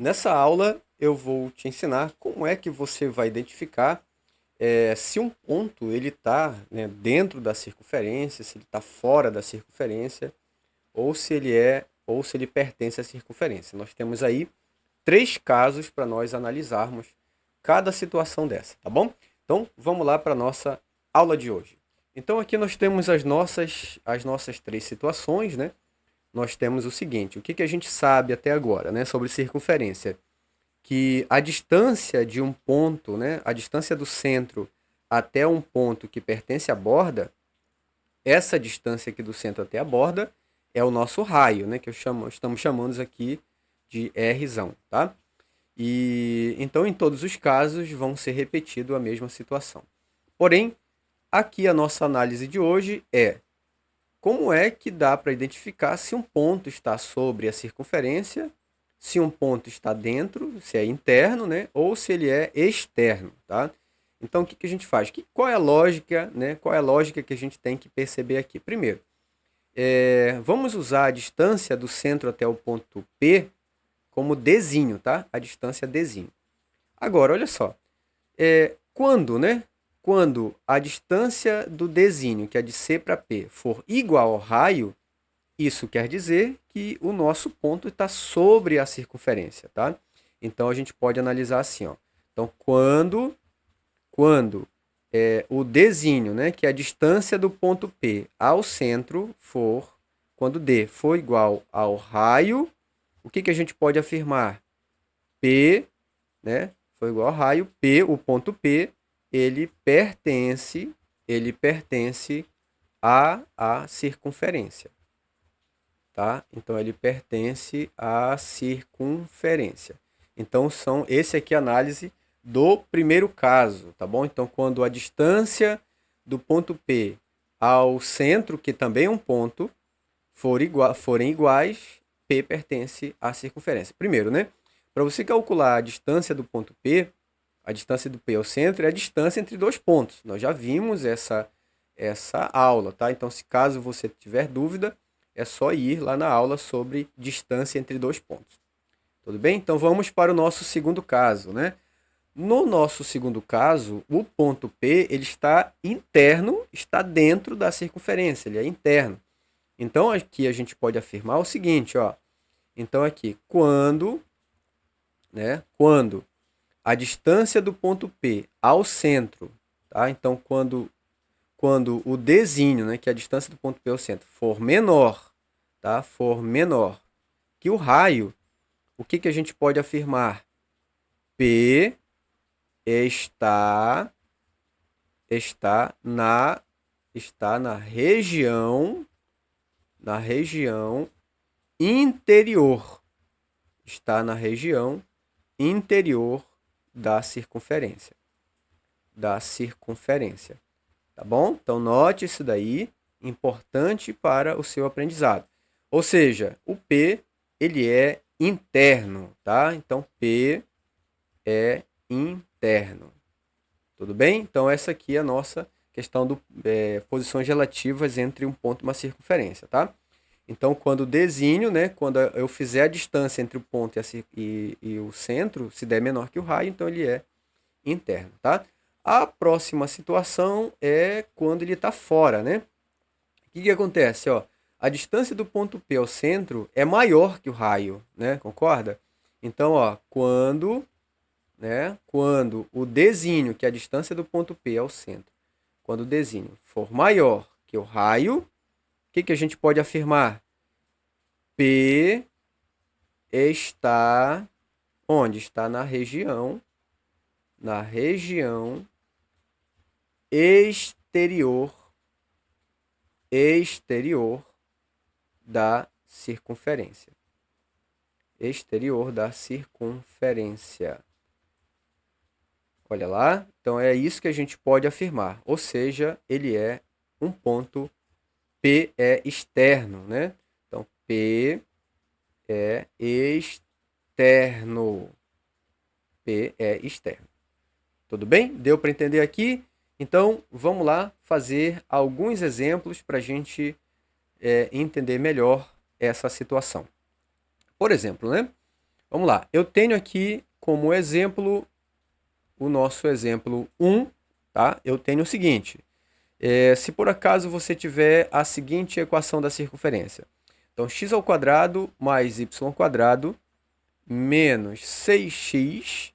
Nessa aula eu vou te ensinar como é que você vai identificar se um ponto ele está dentro da circunferência, se ele está fora da circunferência, ou se ele pertence à circunferência. Nós temos aí três casos para nós analisarmos cada situação dessa, tá bom? Então vamos lá para a nossa aula de hoje. Então aqui nós temos as nossas três situações, né? Nós temos o seguinte: o que a gente sabe até agora, né, sobre circunferência? Que a distância de um ponto, né, a distância do centro até um ponto que pertence à borda, essa distância aqui do centro até a borda é o nosso raio, né, que estamos chamando aqui de Rzão, tá? E então em todos os casos vão ser repetido a mesma situação. Porém, aqui a nossa análise de hoje é como é que dá para identificar se um ponto está sobre a circunferência, se um ponto está dentro, se é interno, né, ou se ele é externo, tá? Então, o que a gente faz? Qual é a lógica, né? Qual é a lógica que a gente tem que perceber aqui? Primeiro, vamos usar a distância do centro até o ponto P como Dzinho, tá? A distância Dzinho. Agora, olha só. Quando, né? Quando a distância do Dzinho, que é de C para P, for igual ao raio, isso quer dizer que o nosso ponto está sobre a circunferência, tá? Então a gente pode analisar assim, ó. Então quando o Dzinho, né, que é a distância do ponto P ao centro quando D for igual ao raio, o que a gente pode afirmar? P, né, foi igual ao raio, P, o ponto P, ele pertence à circunferência, tá? Então ele pertence à circunferência. Então esse aqui é a análise do primeiro caso, tá bom? Então quando a distância do ponto P ao centro, que também é um ponto, forem iguais, P pertence à circunferência. Primeiro, né? Para você calcular a distância do ponto P, a distância do P ao centro é a distância entre dois pontos. Nós já vimos essa aula, tá? Então, se caso você tiver dúvida, é só ir lá na aula sobre distância entre dois pontos. Tudo bem? Então vamos para o nosso segundo caso, né? No nosso segundo caso, o ponto P ele está interno, está dentro da circunferência, ele é interno. Então aqui a gente pode afirmar o seguinte, ó. Então aqui, quando a distância do ponto P ao centro, tá? Então quando o Dzinho, né, que é a distância do ponto P ao centro, for menor, tá? For menor que o raio, o que a gente pode afirmar? P está na região interior. Está na região interior da circunferência. Tá bom? Então note isso daí, importante para o seu aprendizado. Ou seja, o P ele é interno, tá? Então P é interno. Tudo bem? Então essa aqui é a nossa questão do posições relativas entre um ponto e uma circunferência, tá? Então quando o Dzinho, né, quando eu fizer a distância entre o ponto e o centro, se der menor que o raio, então ele é interno, tá? A próxima situação é quando ele está fora, né? O que acontece? Ó, a distância do ponto P ao centro é maior que o raio, né? Concorda? Então, ó, quando o Dzinho, que é a distância do ponto P ao centro, quando o Dzinho for maior que o raio, o que a gente pode afirmar? P está onde? Está na região exterior da circunferência. Exterior da circunferência. Olha lá, então é isso que a gente pode afirmar, ou seja, ele é um ponto P é externo, né? Então P é externo. P é externo. Tudo bem? Deu para entender aqui? Então vamos lá fazer alguns exemplos para a gente entender melhor essa situação. Por exemplo, né? Vamos lá. Eu tenho aqui como exemplo o nosso exemplo 1, tá? Eu tenho o seguinte. Se por acaso você tiver a seguinte equação da circunferência. Então, x ao quadrado mais y ao quadrado menos 6x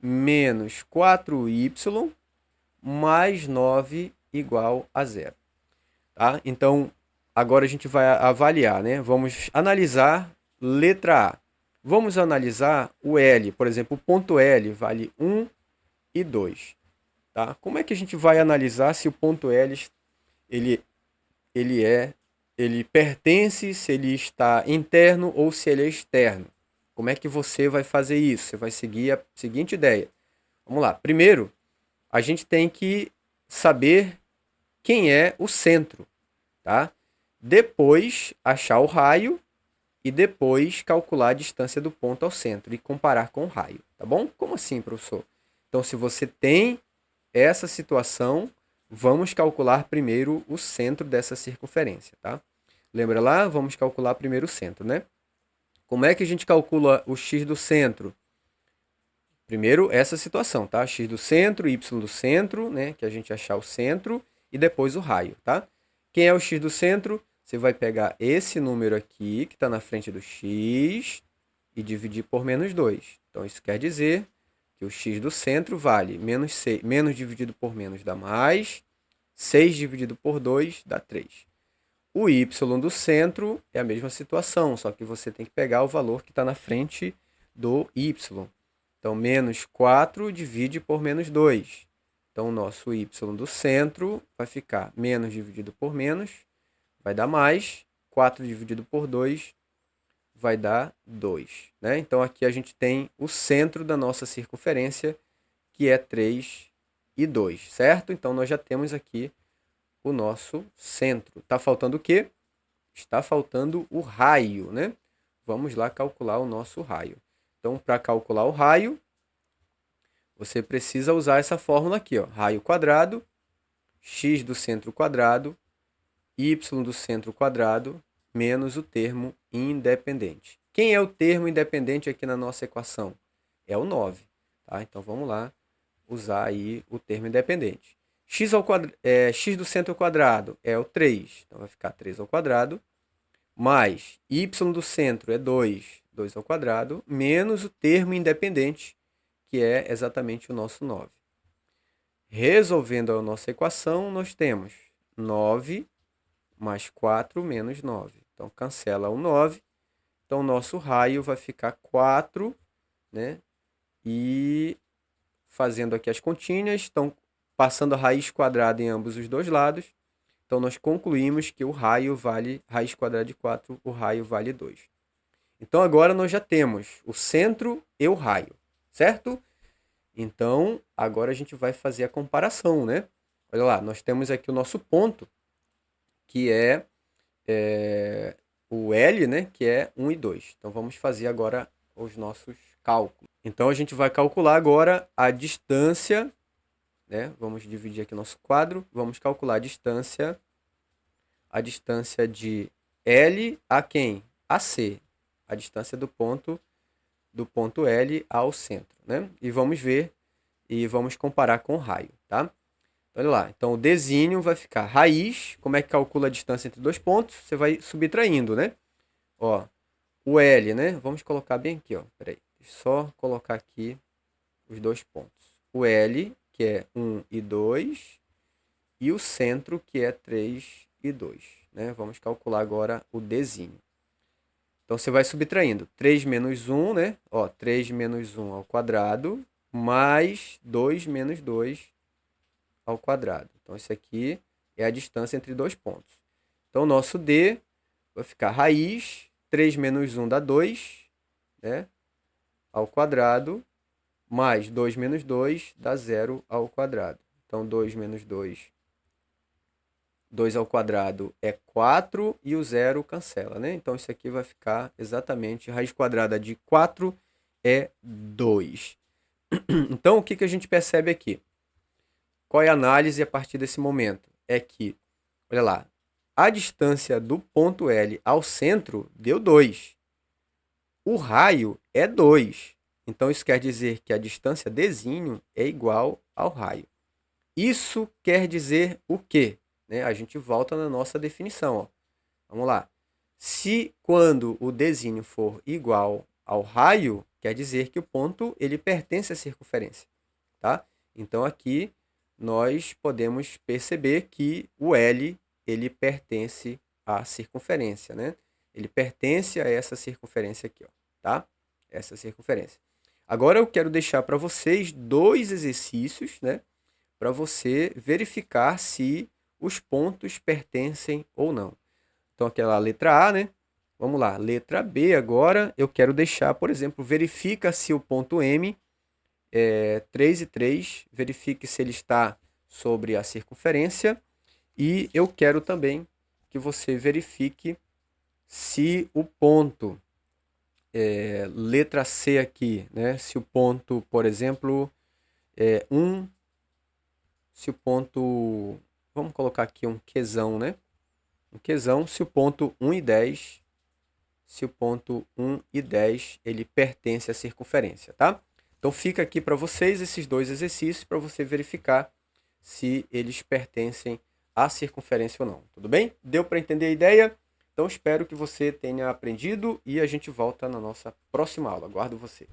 menos 4y mais 9 igual a zero. Tá? Então, agora a gente vai avaliar, né? Vamos analisar letra A. Vamos analisar o L. Por exemplo, o ponto L vale 1 e 2. Tá? Como é que a gente vai analisar se o ponto L ele, ele é ele pertence, se ele está interno ou se ele é externo? Como é que você vai fazer isso? Você vai seguir a seguinte ideia. Vamos lá. Primeiro, a gente tem que saber quem é o centro, tá? Depois, achar o raio e depois calcular a distância do ponto ao centro e comparar com o raio, tá bom? Como assim, professor? Então, se você tem essa situação, vamos calcular primeiro o centro dessa circunferência, tá? Lembra lá? Vamos calcular primeiro o centro, né? Como é que a gente calcula o x do centro? Primeiro, essa situação, tá? X do centro, y do centro, né? Que a gente achar o centro e depois o raio, tá? Quem é o x do centro? Você vai pegar esse número aqui, que está na frente do x, e dividir por menos 2. Então, isso quer dizer que o x do centro vale menos 6, menos dividido por menos dá mais, 6 dividido por 2 dá 3. O y do centro é a mesma situação, só que você tem que pegar o valor que está na frente do y. Então, menos 4 divide por menos 2. Então, o nosso y do centro vai ficar menos dividido por menos, vai dar mais. 4 dividido por 2 vai dar 2. Né? Então, aqui a gente tem o centro da nossa circunferência, que é 3 e 2, certo? Então, nós já temos aqui o nosso centro. Está faltando o quê? Está faltando o raio, né? Vamos lá calcular o nosso raio. Então, para calcular o raio, você precisa usar essa fórmula aqui, ó. Raio quadrado, x do centro quadrado, y do centro quadrado, menos o termo independente. Quem é o termo independente aqui na nossa equação? É o 9. Tá? Então, vamos lá usar aí o termo independente. X do centro quadrado é o 3. Então, vai ficar 3 ao quadrado. Mais y do centro é 2. 2 ao quadrado. Menos o termo independente, que é exatamente o nosso 9. Resolvendo a nossa equação, nós temos 9 mais 4 menos 9. Então, cancela o 9. Então, o nosso raio vai ficar 4, né? E fazendo aqui as continhas, então, passando a raiz quadrada em ambos os dois lados. Então, nós concluímos que o raio vale, raiz quadrada de 4, o raio vale 2. Então, agora nós já temos o centro e o raio, certo? Então, agora a gente vai fazer a comparação, né? Olha lá, nós temos aqui o nosso ponto, que é o L, né? Que é 1 e 2. Então, vamos fazer agora os nossos cálculos. Então, a gente vai calcular agora a distância, né? Vamos dividir aqui nosso quadro. Vamos calcular a distância de L a quem? A C. A distância do ponto L ao centro, né? E vamos ver e vamos comparar com o raio, tá? Olha lá, então o desígnio vai ficar raiz. Como é que calcula a distância entre dois pontos? Você vai subtraindo, né? Ó, o L, né? Vamos colocar bem aqui, ó. Peraí, só colocar aqui os dois pontos. O L, que é 1 e 2, e o centro, que é 3 e 2, né? Vamos calcular agora o desígnio. Então, você vai subtraindo 3 menos 1, né? Ó, 3 menos 1 ao quadrado, mais 2 menos 2 ao quadrado. Então, isso aqui é a distância entre dois pontos. Então, o nosso D vai ficar raiz, 3 menos 1 dá 2, né? Ao quadrado, mais 2 menos 2 dá 0 ao quadrado. Então, 2 menos 2, 2 ao quadrado é 4 e o 0 cancela, né? Então, isso aqui vai ficar exatamente, raiz quadrada de 4 é 2. Então, o que a gente percebe aqui? Qual é a análise a partir desse momento? É que, olha lá, a distância do ponto L ao centro deu 2. O raio é 2. Então, isso quer dizer que a distância dzinho é igual ao raio. Isso quer dizer o quê? Né? A gente volta na nossa definição. Ó. Vamos lá. Se quando o dzinho for igual ao raio, quer dizer que o ponto ele pertence à circunferência. Tá? Então, aqui nós podemos perceber que o L ele pertence à circunferência. Né? Ele pertence a essa circunferência aqui. Ó, tá? Essa circunferência. Agora eu quero deixar para vocês dois exercícios, né? Para você verificar se os pontos pertencem ou não. Então, aquela letra A, né? Vamos lá, letra B agora, eu quero deixar, por exemplo, verifica se o ponto M é 3 e 3, verifique se ele está sobre a circunferência, e eu quero também que você verifique se o ponto, letra C aqui, né? Se o ponto, por exemplo, é 1, se o ponto, vamos colocar aqui um Qzão, né? Um Qzão, se o ponto 1 e 10, se o ponto 1 e 10 ele pertence à circunferência, tá? Então fica aqui para vocês esses dois exercícios para você verificar se eles pertencem à circunferência ou não, tudo bem? Deu para entender a ideia? Então espero que você tenha aprendido e a gente volta na nossa próxima aula. Aguardo você.